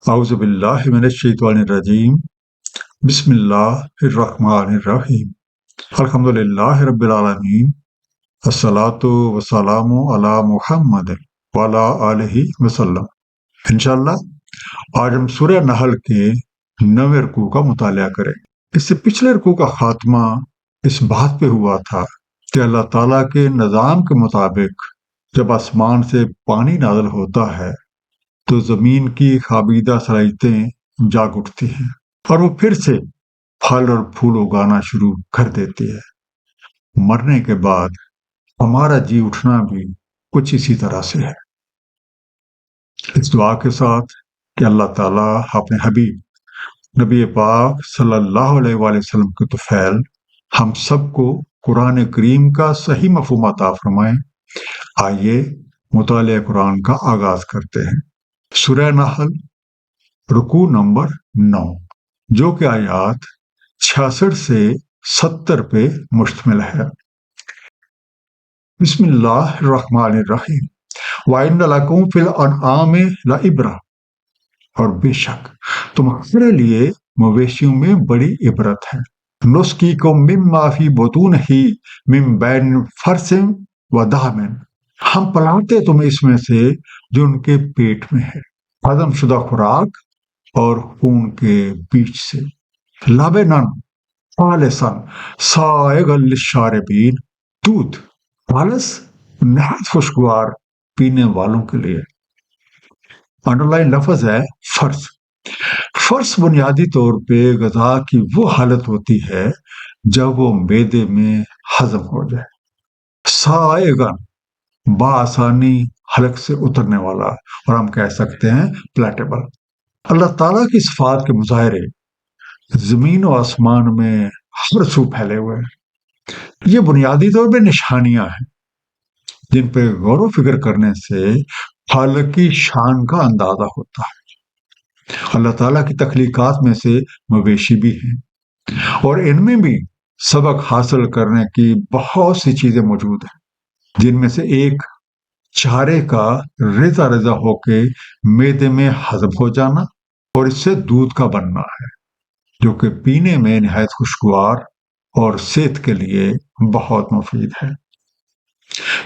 اعوذ باللہ من الشیطان الرجیم بسم اللہ الرحمن الرحیم الحمدللہ رب العالمین الصلاۃ والسلام علی محمد وعلی آلہ وسلم۔ انشاءاللہ آج ہم سورہ نحل کے 9ویں رکوع کا مطالعہ کریں۔ اس سے پچھلے رکوع کا خاتمہ اس بات پہ ہوا تھا کہ اللہ تعالیٰ کے نظام کے مطابق جب آسمان سے پانی نازل ہوتا ہے تو زمین کی خوابیدہ صلاحیتیں جاگ اٹھتی ہیں اور وہ پھر سے پھل اور پھول اگانا شروع کر دیتی ہے۔ مرنے کے بعد ہمارا جی اٹھنا بھی کچھ اسی طرح سے ہے۔ اس دعا کے ساتھ کہ اللہ تعالیٰ اپنے حبیب نبی پاک صلی اللہ علیہ وآلہ وسلم کے طفیل ہم سب کو قرآن کریم کا صحیح مفہوم عطا فرمائیں۔ آئیے مطالعہ قرآن کا آغاز کرتے ہیں۔ سورہ نحل رکوع نمبر 9 جو کہ آیات 66 سے 70 پہ مشتمل ہے۔ بسم اللہ الرحمن الرحیم وَإِنَّ لَكُمْ فِي الْأَنْعَامِ لَعِبْرَةً، اور بے شک تمہارے لیے مویشیوں میں بڑی عبرت ہے۔ نُسْقِيكُم مِّمَّا فِي بُطُونِهِ مِن بَيْنِ فَرْثٍ وَدَمٍ، ہم پلاتے تمہیں اس میں سے جو ان کے پیٹ میں ہے، ہضم شدہ خوراک اور خون کے بیچ سے۔ لبناً خالصاً سائغاً للشاربین، دودھ خالص نہایت خوشگوار پینے والوں کے لیے۔ انڈرلائن لفظ ہے فرث۔ فرث بنیادی طور پہ غذا کی وہ حالت ہوتی ہے جب وہ معدے میں ہضم ہو جائے۔ سائغاً بآسانی حلق سے اترنے والا، اور ہم کہہ سکتے ہیں پلیٹیبل۔ اللہ تعالیٰ کی صفات کے مظاہرے زمین و آسمان میں ہر سو پھیلے ہوئے ہیں۔ یہ بنیادی طور پہ نشانیاں ہیں جن پہ غور و فکر کرنے سے خالق کی شان کا اندازہ ہوتا ہے۔ اللہ تعالیٰ کی تخلیقات میں سے مویشی بھی ہیں اور ان میں بھی سبق حاصل کرنے کی بہت سی چیزیں موجود ہیں، جن میں سے ایک چارے کا ریزہ ریزہ ہو کے معدے میں ہضم ہو جانا اور اس سے دودھ کا بننا ہے، جو کہ پینے میں نہایت خوشگوار اور صحت کے لیے بہت مفید ہے۔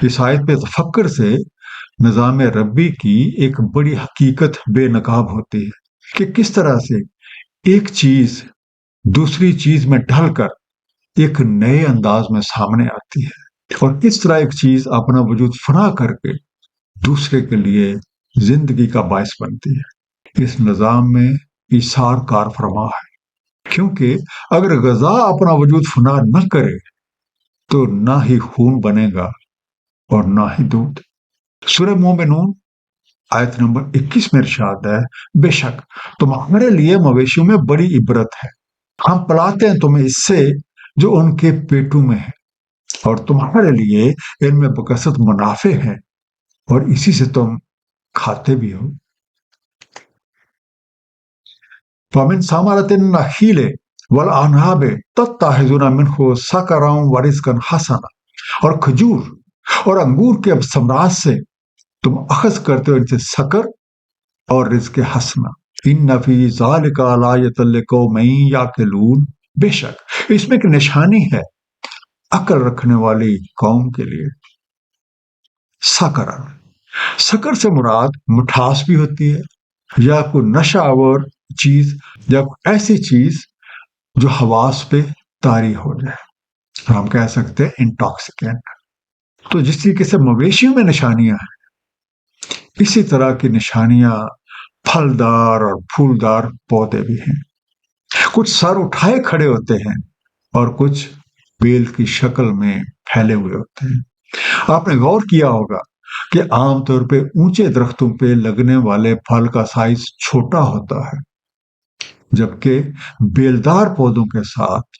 اس آیت پہ تفکر سے نظام ربی کی ایک بڑی حقیقت بے نقاب ہوتی ہے کہ کس طرح سے ایک چیز دوسری چیز میں ڈھل کر ایک نئے انداز میں سامنے آتی ہے، اور کس طرح ایک چیز اپنا وجود فنا کر کے دوسرے کے لیے زندگی کا باعث بنتی ہے۔ اس نظام میں ایثار کار فرما ہے، کیونکہ اگر غذا اپنا وجود فنا نہ کرے تو نہ ہی خون بنے گا اور نہ ہی دودھ۔ سورہ مومنون آیت نمبر 21 میں ارشاد ہے، بے شک تمہارے لیے مویشیوں میں بڑی عبرت ہے، ہم پلاتے ہیں تمہیں اس سے جو ان کے پیٹوں میں ہے، اور تمہارے لیے ان میں بکثرت منافع ہیں اور اسی سے تم کھاتے بھی ہو۔ وَمِن ثَمَرَةِ النَّخِيلِ وَالْأَعْنَابِ تَتَّخِذُونَ مِنْهُ سَكَرًا وَرِزْقًا حَسَنًا، اور کھجور اور انگور کے ثمرات سے تم اخذ کرتے ہو ان سے سکر اور رزق حسنہ۔ إِنَّ فِي ذَلِكَ لَآيَةً لِقَوْمٍ يَعْقِلُونَ، بے شک اس میں ایک نشانی ہے عقل رکھنے والی قوم کے لیے۔ سکر، سکر سے مراد مٹھاس بھی ہوتی ہے، یا کوئی نشہ آور چیز، یا کوئی ایسی چیز جو حواس پہ طاری ہو جائے، اور ہم کہہ سکتے ہیں انٹاکسیکینٹ۔ تو جس طریقے سے مویشیوں میں نشانیاں ہیں، اسی طرح کی نشانیاں پھلدار اور پھولدار پودے بھی ہیں۔ کچھ سر اٹھائے کھڑے ہوتے ہیں اور کچھ بیل کی شکل میں پھیلے ہوئے ہوتے ہیں۔ آپ نے غور کیا ہوگا کہ عام طور پہ اونچے درختوں پہ لگنے والے پھل کا سائز چھوٹا ہوتا ہے، جبکہ بیلدار پودوں کے ساتھ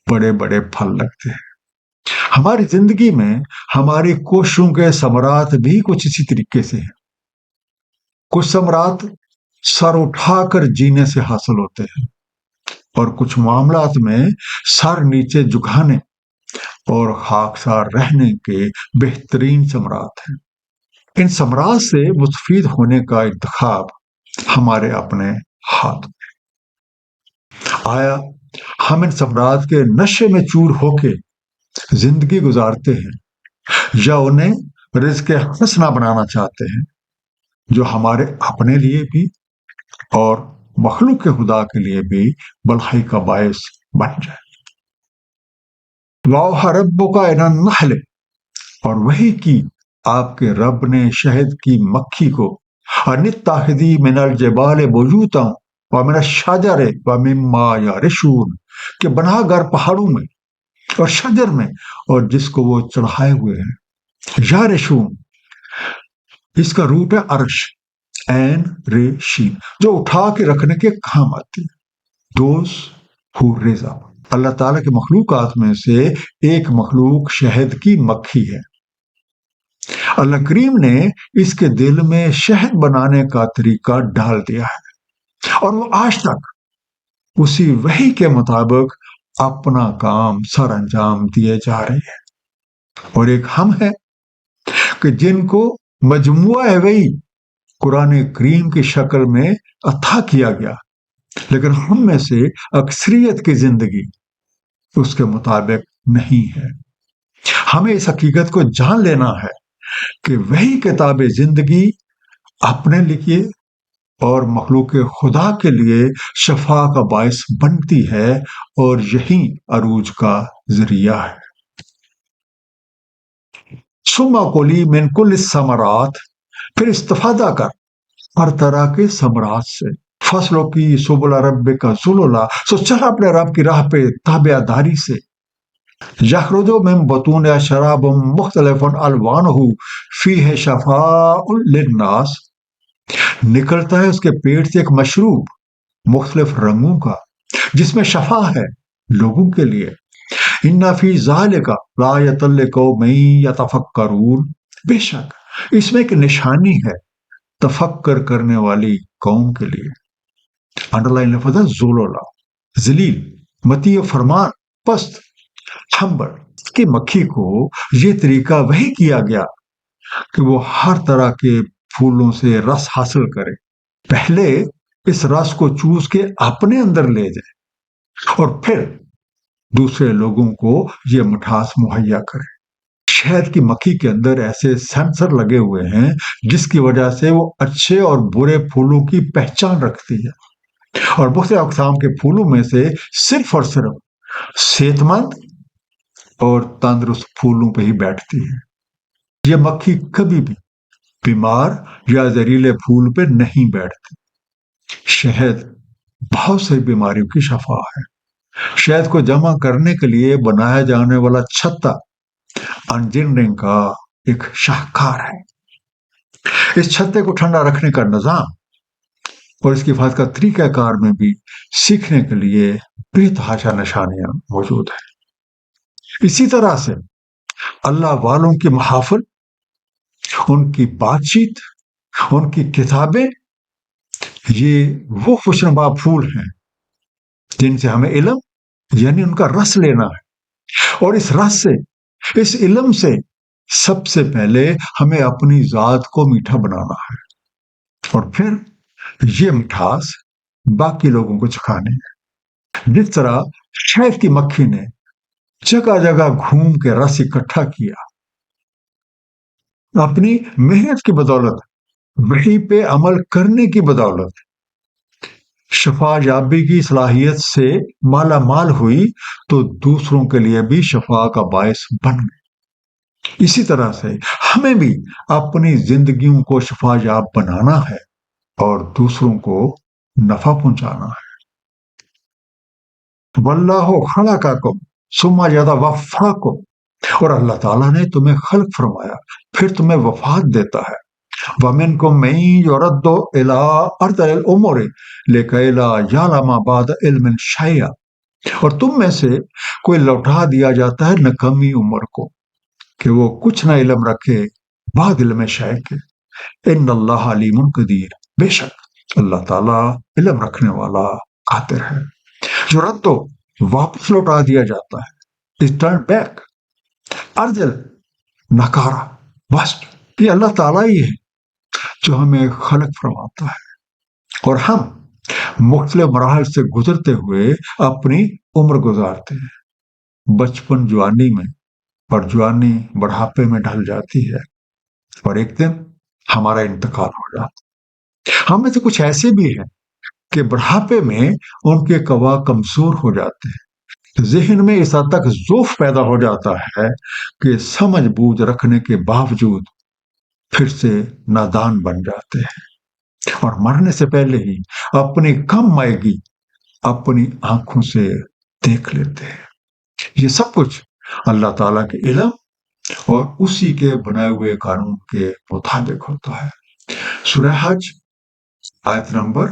بڑے بڑے پھل لگتے ہیں۔ ہماری زندگی میں ہماری کوششوں کے ثمرات بھی کچھ اسی طریقے سے ہیں۔ کچھ ثمرات سر اٹھا کر جینے سے حاصل ہوتے ہیں، اور کچھ معاملات میں سر نیچے جھکانے اور خاکسار رہنے کے بہترین ثمرات ہیں۔ ان ثمرات سے مستفید ہونے کا انتخاب ہمارے اپنے ہاتھ میں۔ آیا ہم ان سمراج کے نشے میں چور ہو کے زندگی گزارتے ہیں یا انہیں رزق حسنہ بنانا چاہتے ہیں جو ہمارے اپنے لیے بھی اور مخلوق کے خدا کے لیے بھی بھلائی کا باعث بن جائے۔ وَأَوْحَىٰ رَبُّكَ إِلَى النَّحْلِ، اور وہی کی آپ کے رب نے شہد کی مکھی کو، أَنِ اتَّخِذِي مِنَ الْجِبَالِ بُيُوتًا وَمِنَ الشَّجَرِ وَمِمَّا يَعْرِشُونَ، کہ بنا گھر پہاڑوں میں اور شجر میں اور جس کو وہ چڑھائے ہوئے ہیں۔ یارشون، اس کا روٹ ہے عرش، عین ریشین، جو اٹھا کے رکھنے کے کام آتی ہے۔ دوز ہو ریزا، اللہ تعالیٰ کے مخلوقات میں سے ایک مخلوق شہد کی مکھی ہے۔ اللہ کریم نے اس کے دل میں شہد بنانے کا طریقہ ڈال دیا ہے اور وہ آج تک اسی وحی کے مطابق اپنا کام سر انجام دیے جا رہے ہیں۔ اور ایک ہم ہیں کہ جن کو مجموعہ وحی قرآن کریم کی شکل میں عطا کیا گیا، لیکن ہم میں سے اکثریت کی زندگی اس کے مطابق نہیں ہے۔ ہمیں اس حقیقت کو جان لینا ہے کہ وہی کتاب زندگی اپنے لیے اور مخلوق خدا کے لیے شفا کا باعث بنتی ہے اور یہی عروج کا ذریعہ ہے۔ ثم کلی من کل الثمرات، پھر استفادہ کر ہر طرح کے ثمرات سے، فصلوں کی سبل رب کا ذللا، سو چل اپنے رب کی راہ پہ تابع داری سے۔ یخرج من بطون شراب مختلف الوانہ فیہ شفاء للناس، نکلتا ہے اس کے پیٹ سے ایک مشروب مختلف رنگوں کا جس میں شفا ہے لوگوں کے لیے۔ ان فی ذالک لآیۃ لقوم یتفکرون، بے شک اس میں ایک نشانی ہے تفکر کرنے والی قوم کے لیے۔ انڈرلائن لفظ ہے ذللا، ذلیل، مطیع فرمان، پست، ہمبل کی مکھی کو یہ طریقہ وہی کیا گیا کہ وہ ہر طرح کے پھولوں سے رس حاصل کرے، پہلے اس رس کو چوس کے اپنے اندر لے جائے اور پھر دوسرے لوگوں کو یہ مٹھاس مہیا کرے۔ شہد کی مکھی کے اندر ایسے سینسر لگے ہوئے ہیں جس کی وجہ سے وہ اچھے اور برے پھولوں کی پہچان رکھتی ہے اور مختلف اقسام کے پھولوں میں سے صرف اور صرف صحت مند اور تندرست پھولوں پہ ہی بیٹھتی ہے۔ یہ مکھی کبھی بھی بیمار یا زہریلے پھول پہ نہیں بیٹھتی۔ شہد بہت سی بیماریوں کی شفا ہے۔ شہد کو جمع کرنے کے لیے بنایا جانے والا چھتا انجینئرنگ کا ایک شاہکار ہے۔ اس چھتے کو ٹھنڈا رکھنے کا نظام اور اس کی حفاظت کا طریقہ کار میں بھی سیکھنے کے لیے بے تحاشا نشانیاں موجود ہیں۔ اسی طرح سے اللہ والوں کی محافل، ان کی بات چیت، ان کی کتابیں، یہ وہ خوشنما پھول ہیں جن سے ہمیں علم یعنی ان کا رس لینا ہے، اور اس رس سے، اس علم سے سب سے پہلے ہمیں اپنی ذات کو میٹھا بنانا ہے اور پھر یہ مٹھاس باقی لوگوں کو چکھانی ہے۔ جس طرح شہد کی مکھی نے جگہ جگہ گھوم کے رس اکٹھا کیا، اپنی محنت کی بدولت، وحی پہ عمل کرنے کی بدولت شفا یابی کی صلاحیت سے مالا مال ہوئی تو دوسروں کے لیے بھی شفا کا باعث بن گئی۔ اسی طرح سے ہمیں بھی اپنی زندگیوں کو شفا یاب بنانا ہے اور دوسروں کو نفع پہنچانا ہے۔ واللہ خلقکم ثم یتوفاکم، اور اللہ تعالیٰ نے تمہیں خلق فرمایا پھر تمہیں وفات دیتا ہے۔ وَمِنْكُم مَّن يُرَدُّ إِلَىٰ أَرْذَلِ الْأُمُورِ لِكَيْ لَا يَعْلَمَ بَعْدَ عِلْمٍ شَيْئًا، اور تم میں سے کوئی لوٹا دیا جاتا ہے نکمی عمر کو کہ وہ کچھ نہ علم رکھے بعد علم شے کے۔ ان اللہ علیم قدیر، بے شک اللہ تعالیٰ علم رکھنے والا قادر ہے۔ جو رد تو واپس لوٹا دیا جاتا ہے، از ٹرن بیک، ارجل نکارا، بس یہ اللہ تعالیٰ ہی ہے جو ہمیں خلق فرماتا ہے اور ہم مختلف مراحل سے گزرتے ہوئے اپنی عمر گزارتے ہیں، بچپن جوانی میں، اور جوانی بڑھاپے میں ڈھل جاتی ہے، اور ایک دن ہمارا انتقال ہو جاتا ہے۔ ہم میں سے کچھ ایسے بھی ہیں کہ بڑھاپے میں ان کے قوا کمزور ہو جاتے ہیں، ذہن میں اس حد تک ضعف پیدا ہو جاتا ہے کہ سمجھ بوجھ رکھنے کے باوجود پھر سے نادان بن جاتے ہیں، اور مرنے سے پہلے ہی اپنی کم مائگی اپنی آنکھوں سے دیکھ لیتے ہیں۔ یہ سب کچھ اللہ تعالیٰ کے علم اور اسی کے بنائے ہوئے قانون کے مطابق ہوتا ہے۔ سورہ حج آیت نمبر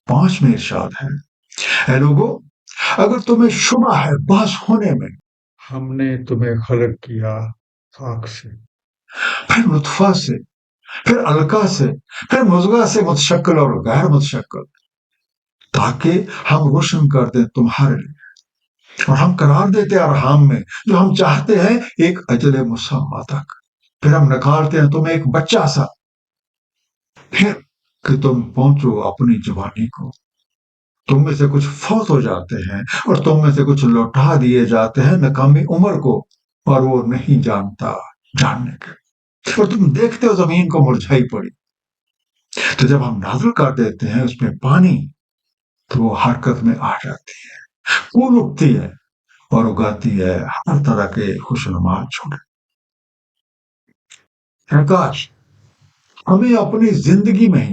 5 میں ارشاد ہے، اے لوگو، اگر تمہیں شبہ ہے بحث ہونے میں، ہم نے تمہیں خلق کیا خاک سے، پھر نطفہ سے، پھر علقہ سے، پھر مضغہ سے متشکل اور غیر متشکل، تاکہ ہم روشن کر دیں تمہارے لیے، اور ہم قرار دیتے ارحام میں جو ہم چاہتے ہیں ایک اجل مسمى تک، پھر ہم نکالتے ہیں تمہیں ایک بچہ سا، پھر کہ تم پہنچو اپنی جوانی کو، تم میں سے کچھ فوت ہو جاتے ہیں اور تم میں سے کچھ لوٹا دیے جاتے ہیں ناکامی عمر کو، اور وہ نہیں جانتا جاننے کے، اور تم دیکھتے ہو زمین کو مرجھائی پڑی، تو جب ہم نازل کر دیتے ہیں اس میں پانی تو وہ حرکت میں آ جاتی ہے، پھول اگتی ہے اور اگاتی ہے ہر طرح کے خوشنما چھوڑے۔ کاش ہمیں اپنی زندگی میں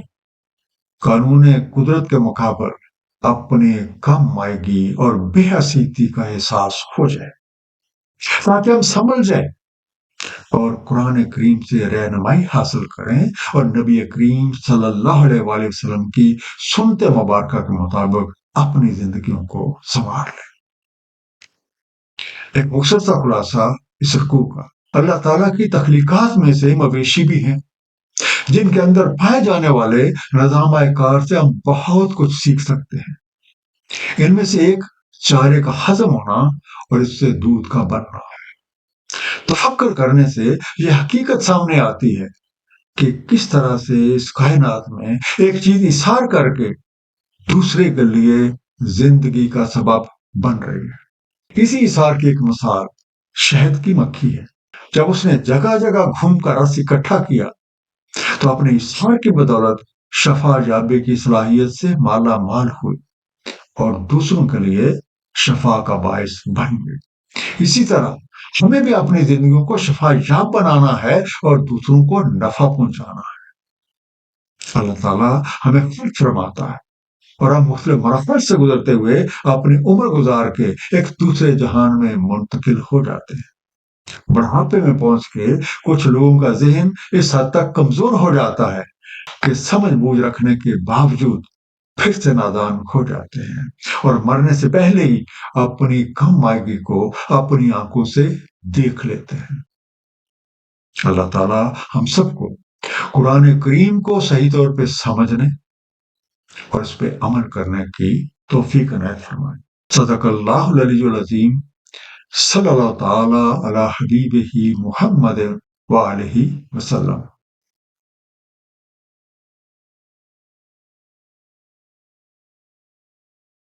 قانون قدرت کے مقابل اپنے کم مائگی اور بے حسیتی کا احساس ہو جائے، تاکہ ہم سمجھ جائیں اور قرآن کریم سے رہنمائی حاصل کریں اور نبی کریم صلی اللہ علیہ وآلہ وسلم کی سنت مبارکہ کے مطابق اپنی زندگیوں کو سنوار لیں۔ ایک مختصر خلاصہ اس رکوع کا، اللہ تعالیٰ کی تخلیقات میں سے مویشی بھی ہیں جن کے اندر پائے جانے والے نظام کار سے ہم بہت کچھ سیکھ سکتے ہیں۔ ان میں سے ایک چارے کا ہضم ہونا اور اس سے دودھ کا بننا ہے۔ تفکر کرنے سے یہ حقیقت سامنے آتی ہے کہ کس طرح سے اس کائنات میں ایک چیز اثار کر کے دوسرے کے لیے زندگی کا سبب بن رہی ہے۔ اسی اثار کی ایک مثال شہد کی مکھی ہے۔ جب اس نے جگہ جگہ گھوم کر رس اکٹھا کیا تو اپنے اثار کی بدولت شفا یابی کی صلاحیت سے مالا مال ہوئی اور دوسروں کے لیے شفا کا باعث بن گئی۔ اسی طرح ہمیں بھی اپنی زندگیوں کو شفا یاب بنانا ہے اور دوسروں کو نفع پہنچانا ہے۔ اللہ تعالیٰ ہمیں خود فرماتا ہے اور ہم مختلف مراحل سے گزرتے ہوئے اپنی عمر گزار کے ایک دوسرے جہان میں منتقل ہو جاتے ہیں۔ بڑھاپے میں پہنچ کے کچھ لوگوں کا ذہن اس حد تک کمزور ہو جاتا ہے کہ سمجھ بوجھ رکھنے کے باوجود پھر سے نادان ہو جاتے ہیں اور مرنے سے پہلے ہی اپنی کم مائگی کو اپنی آنکھوں سے دیکھ لیتے ہیں۔ اللہ تعالیٰ ہم سب کو قرآن کریم کو صحیح طور پہ سمجھنے اور اس پہ عمل کرنے کی توفیق عنایت فرمائے۔ صدق اللہ العلی العظیم، صلی اللہ تعالی علی حبیبہ محمد وآلہ وسلم۔